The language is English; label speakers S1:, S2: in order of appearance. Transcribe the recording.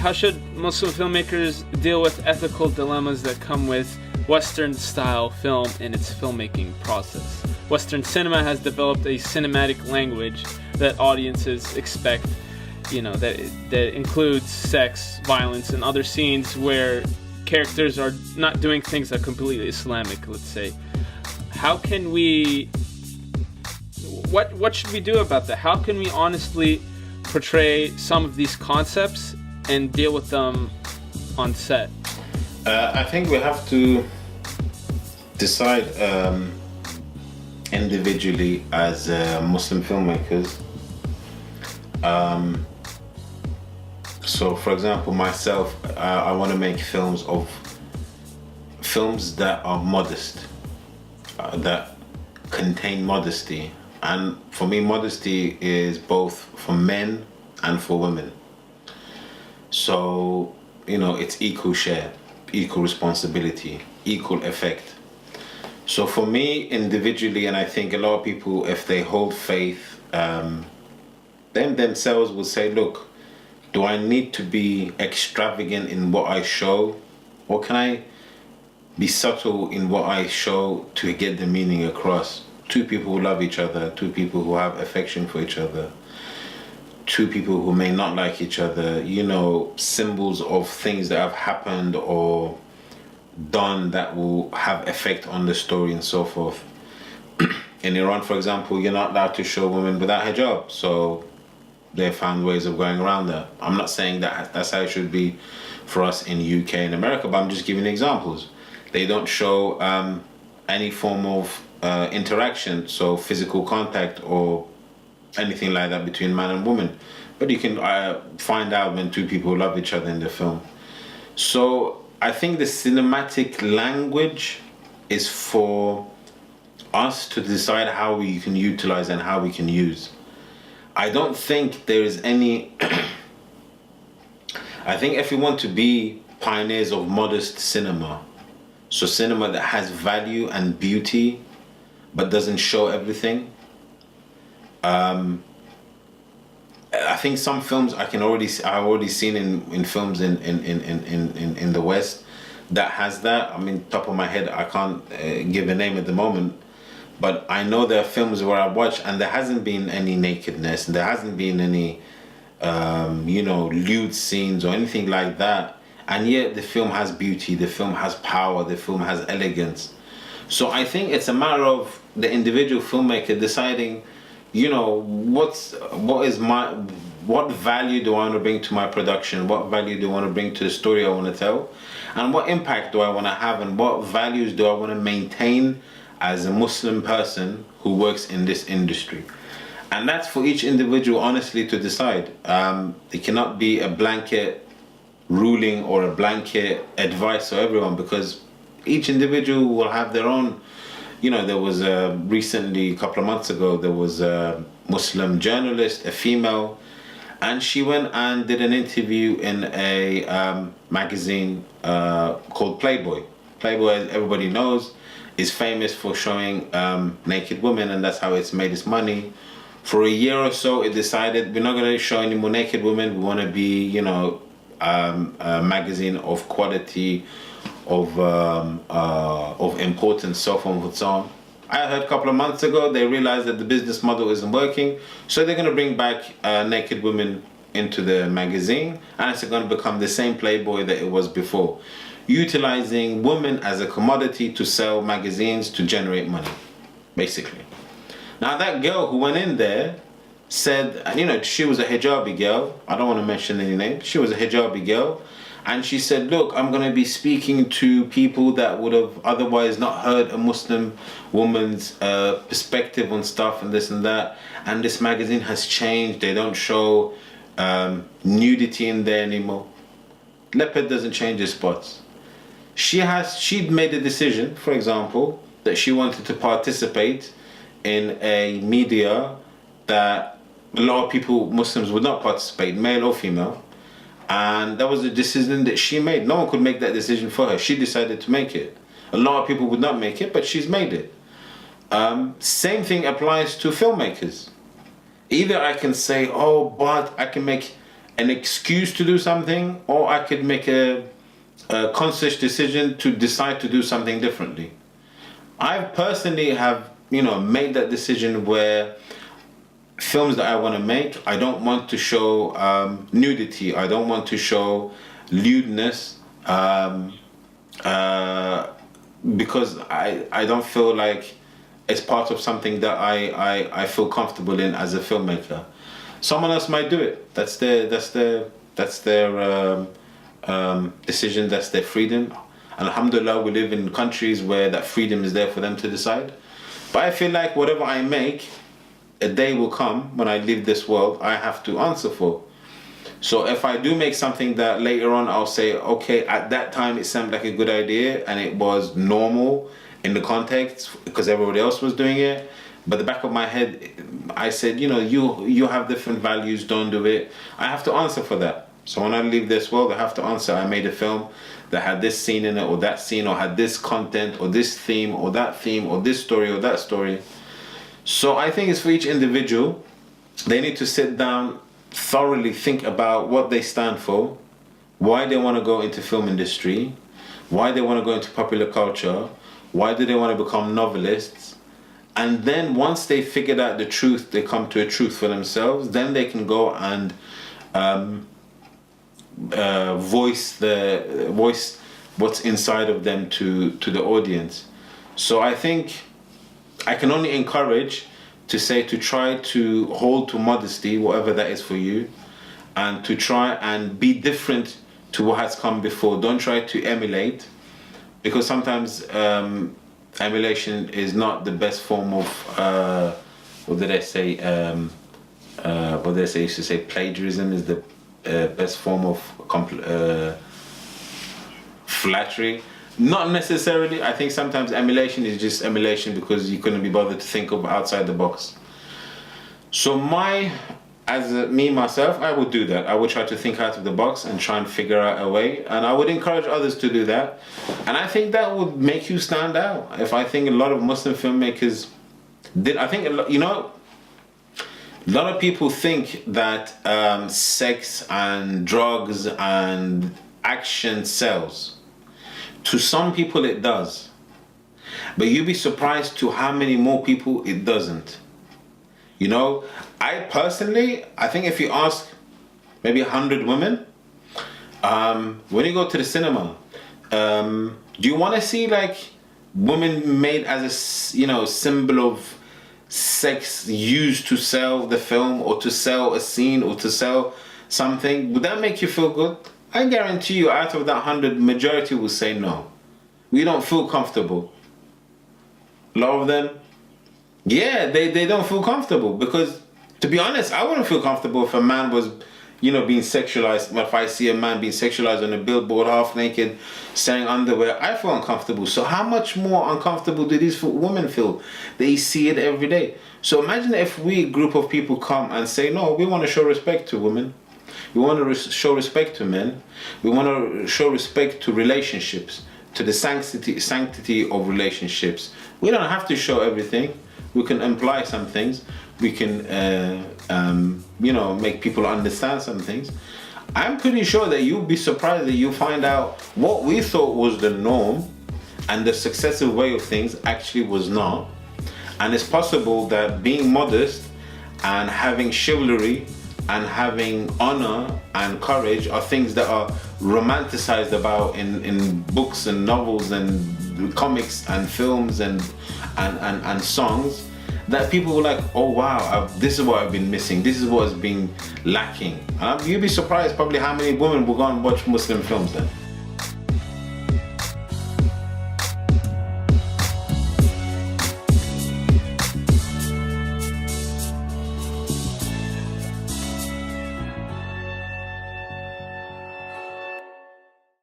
S1: how should Muslim filmmakers deal with ethical dilemmas that come with Western-style film in its filmmaking process? Western cinema has developed a cinematic language that audiences expect, that includes sex, violence, and other scenes where characters are not doing things that are completely Islamic, let's say. How can we... What should we do about that? How can we honestly portray some of these concepts and deal with them on set?
S2: I think we have to decide individually as Muslim filmmakers. So, for example, myself, I want to make films that are modest, that contain modesty. And for me, modesty is both for men and for women. So, it's equal share, equal responsibility, equal effect. So for me, individually, and I think a lot of people, if they hold faith, them themselves will say, look, do I need to be extravagant in what I show? Or can I be subtle in what I show to get the meaning across? Two people who love each other, two people who have affection for each other, two people who may not like each other, symbols of things that have happened or done that will have effect on the story and so forth. In Iran, for example, you're not allowed to show women without hijab, so they found ways of going around that. I'm not saying that that's how it should be for us in UK and America, but I'm just giving examples. They don't show any form of interaction, so physical contact or anything like that between man and woman, but you can find out when two people love each other in the film. So I think the cinematic language is for us to decide how we can utilize and how we can use. I don't think there is any I think if we want to be pioneers of modest cinema, so cinema that has value and beauty but doesn't show everything. I think some films I've already seen in films in the West that has that. I mean, top of my head, I can't give a name at the moment, but I know there are films where I watch and there hasn't been any nakedness, and there hasn't been any, lewd scenes or anything like that, and yet the film has beauty, the film has power, the film has elegance. So I think it's a matter of the individual filmmaker deciding, what value do I want to bring to my production? What value do I want to bring to the story I want to tell? And what impact do I want to have? And what values do I want to maintain as a Muslim person who works in this industry? And that's for each individual, honestly, to decide. It cannot be a blanket ruling or a blanket advice for everyone, because each individual will have their own. There was recently, a couple of months ago, there was a Muslim journalist, a female, and she went and did an interview in a magazine called Playboy. Playboy, as everybody knows, is famous for showing naked women, and that's how it's made its money. For a year or so, it decided, we're not going to show any more naked women. We want to be, a magazine of quality, of importance, so forth and so on. I heard a couple of months ago they realized that the business model isn't working, so they're going to bring back naked women into the magazine, and it's going to become the same Playboy that it was before, utilizing women as a commodity to sell magazines to generate money, basically. Now that girl who went in there said, she was a hijabi girl, I don't want to mention any names, she was a hijabi girl, and she said, look, I'm going to be speaking to people that would have otherwise not heard a Muslim woman's perspective on stuff and this and that. And this magazine has changed. They don't show nudity in there anymore. Leopard doesn't change his spots. She'd made a decision, for example, that she wanted to participate in a media that a lot of people, Muslims, would not participate, male or female. And that was a decision that she made. No one could make that decision for her. She decided to make it. A lot of people would not make it, but she's made it. Same thing applies to filmmakers. Either I can say, but I can make an excuse to do something, or I could make a conscious decision to decide to do something differently. I personally have, made that decision where films that I want to make, I don't want to show nudity, I don't want to show lewdness, because I don't feel like it's part of something that I feel comfortable in as a filmmaker. Someone else might do it. That's their decision. That's their freedom. And alhamdulillah, we live in countries where that freedom is there for them to decide. But I feel like whatever I make, a day will come when I leave this world, I have to answer for. So if I do make something that later on I'll say, okay, at that time it sounded like a good idea and it was normal in the context because everybody else was doing it, but the back of my head I said, you have different values, don't do it. I have to answer for that. So when I leave this world, I have to answer. I made a film that had this scene in it, or that scene, or had this content, or this theme, or that theme, or this story, or that story. So I think it's for each individual. They need to sit down, thoroughly think about what they stand for, why they want to go into film industry, why they want to go into popular culture, why do they want to become novelists, and then once they figured out the truth, they come to a truth for themselves, then they can go and voice what's inside of them to the audience. So I think I can only encourage to say to try to hold to modesty, whatever that is for you, and to try and be different to what has come before. Don't try to emulate, because sometimes emulation is not the best form of what did I say? Used to say plagiarism is the best form of flattery. Not necessarily. I think sometimes emulation is just emulation because you couldn't be bothered to think of outside the box. So myself, I would do that. I would try to think out of the box and try and figure out a way. And I would encourage others to do that. And I think that would make you stand out. If I think a lot of Muslim filmmakers did, I think, a lot of people think that sex and drugs and action sells. To some people it does, but you'd be surprised to how many more people it doesn't. I personally, I think if you ask maybe 100 women, when you go to the cinema, do you want to see like women made as a symbol of sex used to sell the film or to sell a scene or to sell something? Would that make you feel good? I guarantee you out of that 100, majority will say no. We don't feel comfortable. A lot of them, yeah, they don't feel comfortable, because to be honest, I wouldn't feel comfortable if a man was, being sexualized. If I see a man being sexualized on a billboard, half naked, selling underwear, I feel uncomfortable. So how much more uncomfortable do these women feel? They see it every day. So imagine if we, a group of people, come and say, no, we want to show respect to women. We want to show respect to men. We want to show respect to relationships, to the sanctity of relationships. We don't have to show everything. We can imply some things. We can, make people understand some things. I'm pretty sure that you'll be surprised that you find out what we thought was the norm and the successive way of things actually was not. And it's possible that being modest and having chivalry and having honor and courage are things that are romanticized about in books and novels and comics and films and songs, that people were like, oh wow, this is what I've been missing, this is what has been lacking. And you'd be surprised probably how many women will go and watch Muslim films then.